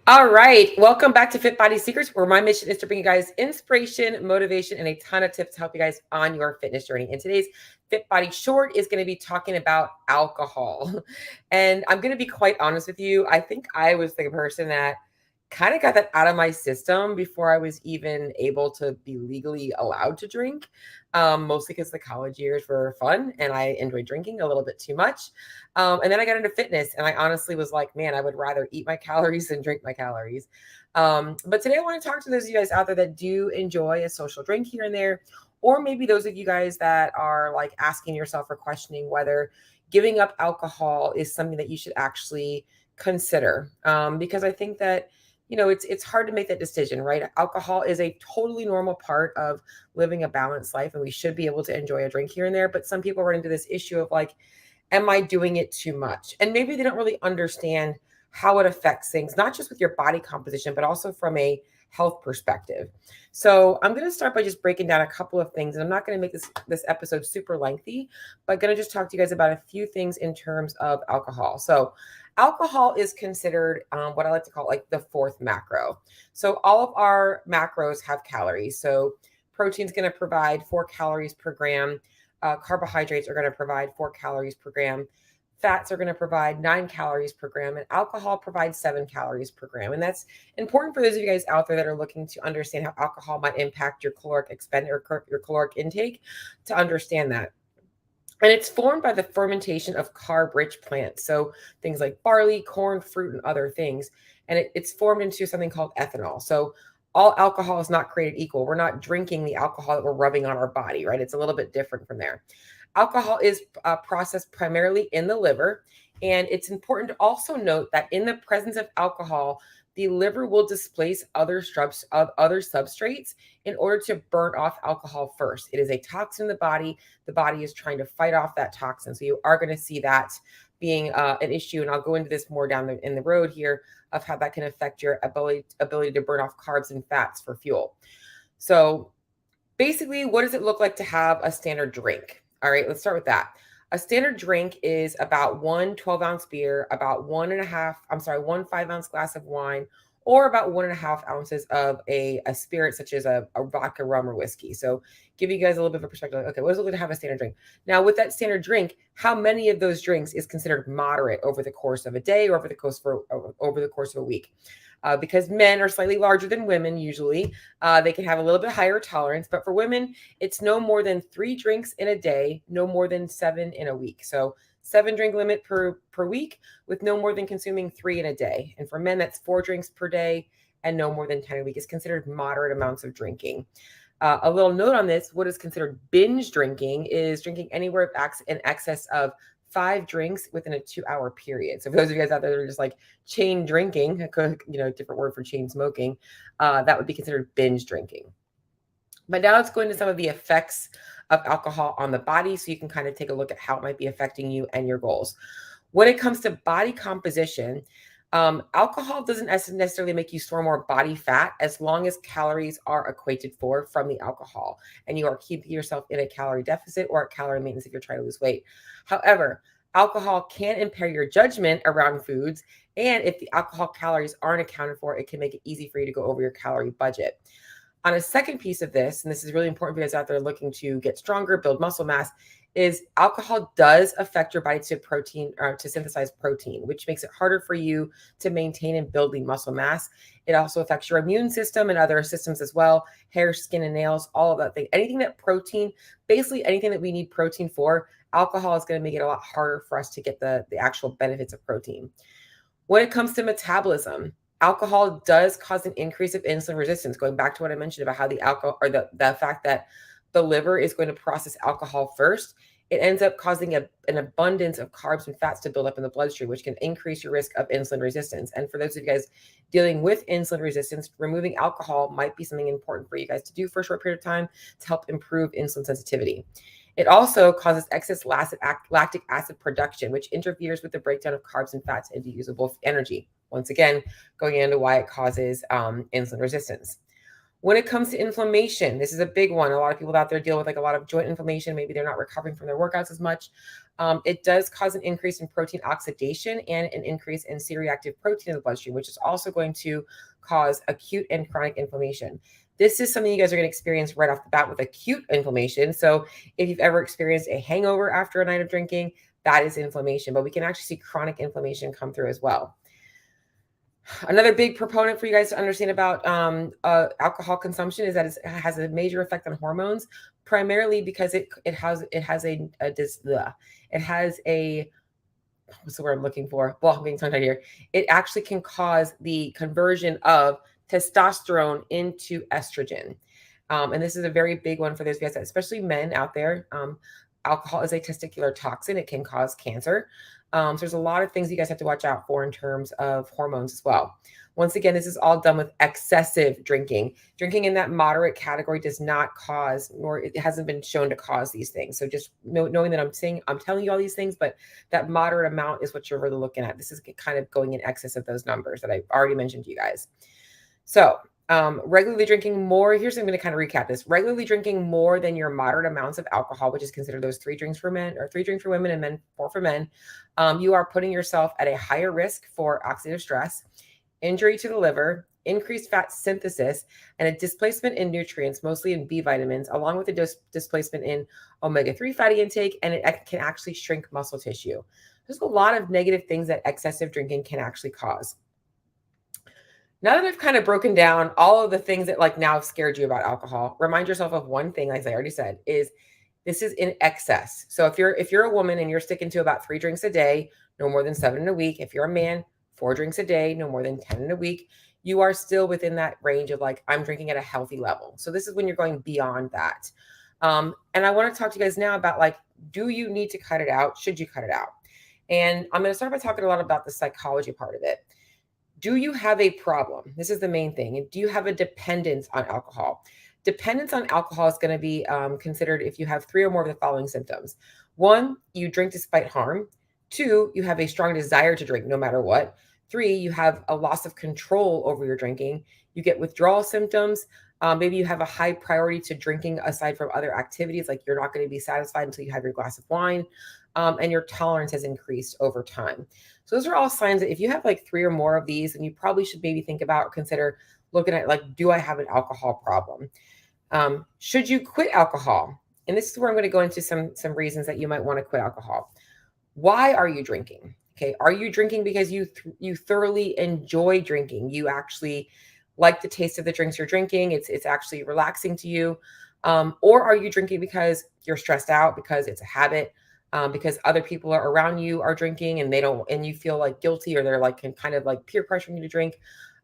All right. Welcome back to Fit Body Secrets, where my mission is to bring you guys inspiration, motivation, and a ton of tips to help you guys on your fitness journey. And today's Fit Body Short is going to be talking about alcohol. And I'm going to be quite honest with you. I think I was the person that kind of got that out of my system before I was even able to be legally allowed to drink. Mostly because the college years were fun and I enjoyed drinking a little bit too much. And then I got into fitness and I honestly was like, man, I would rather eat my calories than drink my calories. But today I want to talk to those of you guys out there that do enjoy a social drink here and there, or maybe those of you guys that are like asking yourself or questioning whether giving up alcohol is something that you should actually consider. Because I think that it's hard to make that decision, right? Alcohol is a totally normal part of living a balanced life, and we should be able to enjoy a drink here and there. But some people run into this issue of like, am I doing it too much? And maybe they don't really understand how it affects things, not just with your body composition, but also from a health perspective. So I'm going to start by just breaking down a couple of things, and I'm not going to make this episode super lengthy, but I'm going to just talk to you guys about a few things in terms of alcohol. So alcohol is considered what I like to call like the fourth macro. So all of our macros have calories. So protein is going to provide 4 calories per gram. Carbohydrates are going to provide 4 calories per gram. Fats are going to provide 9 calories per gram, and alcohol provides 7 calories per gram. And that's important for those of you guys out there that are looking to understand how alcohol might impact your caloric expend or your caloric intake, to understand that. And it's formed by the fermentation of carb-rich plants. So things like barley, corn, fruit, and other things. And it's formed into something called ethanol. So all alcohol is not created equal. We're not drinking the alcohol that we're rubbing on our body, right? It's a little bit different from there. Alcohol is processed primarily in the liver. And it's important to also note that in the presence of alcohol, the liver will displace other substrates in order to burn off alcohol first. It is a toxin in the body. The body is trying to fight off that toxin. So you are going to see that being an issue. And I'll go into this more down in the road here of how that can affect your ability to burn off carbs and fats for fuel. So basically, what does it look like to have a standard drink? All right, let's start with that. A standard drink is about 1 12-ounce beer, about 1 5-ounce glass of wine, or about 1.5 ounces of a spirit such as a vodka, rum, or whiskey. So give you guys a little bit of a perspective. Like, okay, what does it look like to have a standard drink? Now, with that standard drink, how many of those drinks is considered moderate over the course of a day or over the course of a week? Because men are slightly larger than women usually. They can have a little bit higher tolerance, but for women, it's no more than 3 drinks in a day, no more than 7 in a week. So 7 drink limit per week, with no more than consuming 3 in a day. And for men, that's 4 drinks per day and no more than 10 a week is considered moderate amounts of drinking. A little note on this: what is considered binge drinking is drinking anywhere in excess of 5 drinks within a 2-hour period. So for those of you guys out there that are just like chain drinking, different word for chain smoking, that would be considered binge drinking. But now let's go into some of the effects of alcohol on the body so you can kind of take a look at how it might be affecting you and your goals. When it comes to body composition, alcohol doesn't necessarily make you store more body fat as long as calories are equated for from the alcohol and you are keeping yourself in a calorie deficit or a calorie maintenance if you're trying to lose weight. However, alcohol can impair your judgment around foods, and if the alcohol calories aren't accounted for, it can make it easy for you to go over your calorie budget. On a second piece of this, and this is really important for you guys out there looking to get stronger, build muscle mass, is alcohol does affect your body to synthesize protein, which makes it harder for you to maintain and building muscle mass. It also affects your immune system and other systems as well, hair, skin, and nails, all of that thing. Anything that protein, basically anything that we need protein for, alcohol is going to make it a lot harder for us to get the actual benefits of protein. When it comes to metabolism, alcohol does cause an increase of insulin resistance, going back to what I mentioned about how the alcohol, or the fact that the liver is going to process alcohol first. It ends up causing an abundance of carbs and fats to build up in the bloodstream, which can increase your risk of insulin resistance. And for those of you guys dealing with insulin resistance, removing alcohol might be something important for you guys to do for a short period of time to help improve insulin sensitivity. It also causes excess lactic acid production, which interferes with the breakdown of carbs and fats into usable energy. Once again, going into why it causes insulin resistance. When it comes to inflammation, this is a big one. A lot of people out there deal with like a lot of joint inflammation. Maybe they're not recovering from their workouts as much. It does cause an increase in protein oxidation and an increase in C-reactive protein in the bloodstream, which is also going to cause acute and chronic inflammation. This is something you guys are going to experience right off the bat with acute inflammation. So if you've ever experienced a hangover after a night of drinking, that is inflammation, but we can actually see chronic inflammation come through as well. Another big proponent for you guys to understand about alcohol consumption is that it has a major effect on hormones, primarily because it has a what's the word I'm looking for? Well, I'm getting tongue tied here. It actually can cause the conversion of testosterone into estrogen. And this is a very big one for those guys, especially men out there. Alcohol is a testicular toxin. It can cause cancer. So there's a lot of things you guys have to watch out for in terms of hormones as well. Once again, this is all done with excessive drinking. Drinking in that moderate category does not cause, nor it hasn't been shown to cause these things. So just knowing that I'm telling you all these things, but that moderate amount is what you're really looking at. This is kind of going in excess of those numbers that I've already mentioned to you guys. So regularly drinking more, here's, I'm going to kind of recap this. Regularly drinking more than your moderate amounts of alcohol, which is considered those 3 drinks for men, or 3 drinks for women and then 4 for men, you are putting yourself at a higher risk for oxidative stress, injury to the liver, increased fat synthesis, and a displacement in nutrients, mostly in B vitamins, along with a displacement in omega-3 fatty intake, and it can actually shrink muscle tissue. There's a lot of negative things that excessive drinking can actually cause. Now that I've kind of broken down all of the things that like now have scared you about alcohol, remind yourself of one thing, like I already said, is this is in excess. So if you're a woman and you're sticking to about 3 drinks a day, no more than 7 in a week. If you're a man, 4 drinks a day, no more than 10 in a week. You are still within that range of like, I'm drinking at a healthy level. So this is when you're going beyond that. And I want to talk to you guys now about like, do you need to cut it out? Should you cut it out? And I'm going to start by talking a lot about the psychology part of it. Do you have a problem? This is the main thing. And do you have a dependence on alcohol? Dependence on alcohol is going to be considered if you have 3 or more of the following symptoms. 1, you drink despite harm. 2, you have a strong desire to drink no matter what. 3, you have a loss of control over your drinking. You get withdrawal symptoms. Maybe you have a high priority to drinking aside from other activities, like you're not going to be satisfied until you have your glass of wine, and your tolerance has increased over time. So those are all signs that if you have like 3 or more of these, then you probably should maybe think about or consider looking at like, do I have an alcohol problem? Should you quit alcohol? And this is where I'm going to go into some reasons that you might want to quit alcohol. Why are you drinking? Okay, are you drinking because you thoroughly enjoy drinking? You actually like the taste of the drinks you're drinking. It's actually relaxing to you. Or are you drinking because you're stressed out, because it's a habit, because other people are around you are drinking and and you feel like guilty, or they're like kind of like peer pressuring you to drink.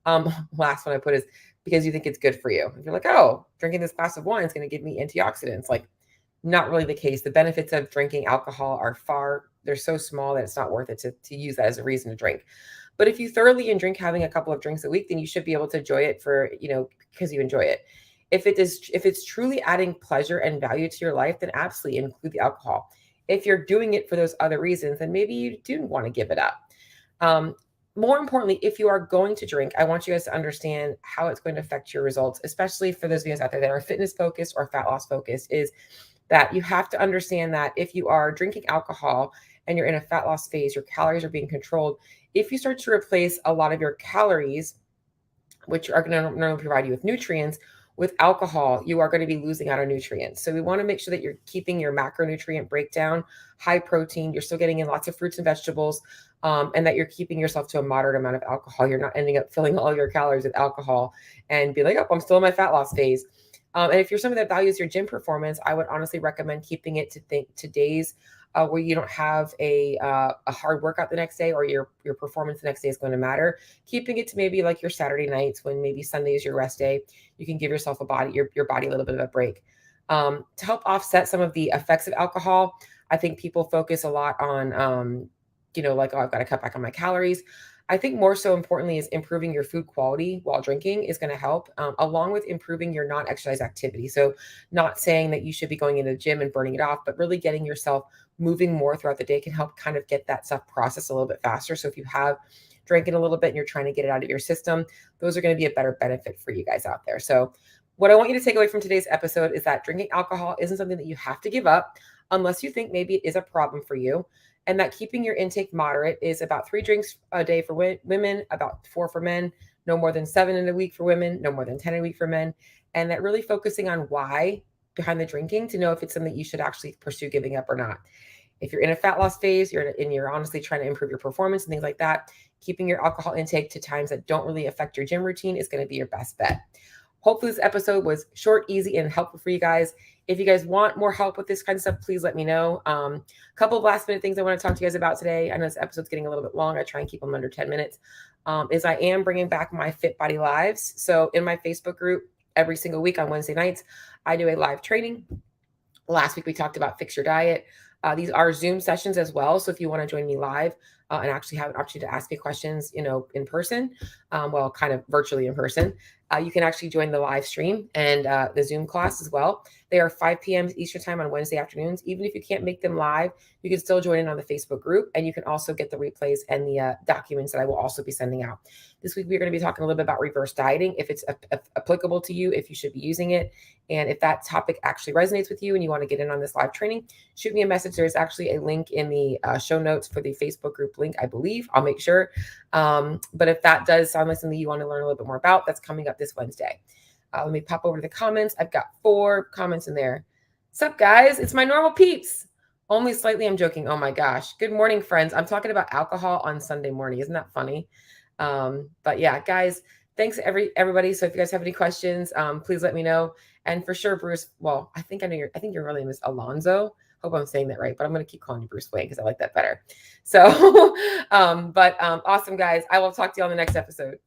Last one I put is because you think it's good for you. If you're like, oh, drinking this glass of wine is going to give me antioxidants, like not really the case. The benefits of drinking alcohol they're so small that it's not worth it to use that as a reason to drink. But if you thoroughly drink having a couple of drinks a week, then you should be able to enjoy it because you enjoy it. If it's truly adding pleasure and value to your life, then absolutely include the alcohol. If you're doing it for those other reasons, then maybe you do want to give it up. More importantly, if you are going to drink, I want you guys to understand how it's going to affect your results, especially for those of you guys out there that are fitness focused or fat loss focused, is that you have to understand that if you are drinking alcohol and you're in a fat loss phase, your calories are being controlled. If you start to replace a lot of your calories, which are going to normally provide you with nutrients, with alcohol, you are going to be losing out on nutrients. So we want to make sure that you're keeping your macronutrient breakdown high protein. You're still getting in lots of fruits and vegetables, and that you're keeping yourself to a moderate amount of alcohol. You're not ending up filling all your calories with alcohol and be like, oh, I'm still in my fat loss phase. And if you're someone that values your gym performance, I would honestly recommend keeping it to days where you don't have a hard workout the next day, or your performance the next day is going to matter. Keeping it to maybe like your Saturday nights, when maybe Sunday is your rest day, you can give yourself your body a little bit of a break. To help offset some of the effects of alcohol, I think people focus a lot on, like, oh, I've got to cut back on my calories. I think more so importantly is improving your food quality while drinking is going to help, along with improving your non-exercise activity. So not saying that you should be going into the gym and burning it off, but really getting yourself moving more throughout the day can help kind of get that stuff processed a little bit faster. So if you have drank it a little bit and you're trying to get it out of your system, those are going to be a better benefit for you guys out there. So What I want you to take away from today's episode is that drinking alcohol isn't something that you have to give up unless you think maybe it is a problem for you. And that keeping your intake moderate is about 3 drinks a day for women, about 4 for men, no more than 7 in a week for women, no more than 10 a week for men. And that really focusing on why behind the drinking to know if it's something you should actually pursue giving up or not. If you're in a fat loss phase, you're honestly trying to improve your performance and things like that, keeping your alcohol intake to times that don't really affect your gym routine is going to be your best bet. Hopefully this episode was short, easy, and helpful for you guys. If you guys want more help with this kind of stuff, please let me know. A couple of last minute things I want to talk to you guys about today. I know this episode's getting a little bit long. I try and keep them under 10 minutes. Is I am bringing back my Fit Body Lives. So in my Facebook group, every single week on Wednesday nights, I do a live training. Last week we talked about Fix Your Diet. These are Zoom sessions as well. So if you want to join me live and actually have an opportunity to ask me questions, in person, kind of virtually in person, you can actually join the live stream and the Zoom class as well. They are 5 p.m. Eastern time on Wednesday afternoons. Even if you can't make them live, you can still join in on the Facebook group, and you can also get the replays and the documents that I will also be sending out. This week, we're going to be talking a little bit about reverse dieting, if it's applicable to you, if you should be using it. And if that topic actually resonates with you and you want to get in on this live training, shoot me a message. There's actually a link in the show notes for the Facebook group link, I believe. I'll make sure. But if that does sound like something you want to learn a little bit more about, that's coming up this Wednesday. Let me pop over to the comments. I've got 4 comments in there. What's up, guys? It's my normal peeps. Only slightly, I'm joking. Oh my gosh. Good morning, friends. I'm talking about alcohol on Sunday morning. Isn't that funny? But yeah, guys, thanks everybody. So if you guys have any questions, please let me know. And for sure, Bruce, well, I think your real name is Alonzo. Hope I'm saying that right, but I'm going to keep calling you Bruce Wayne because I like that better. So, awesome, guys. I will talk to you on the next episode.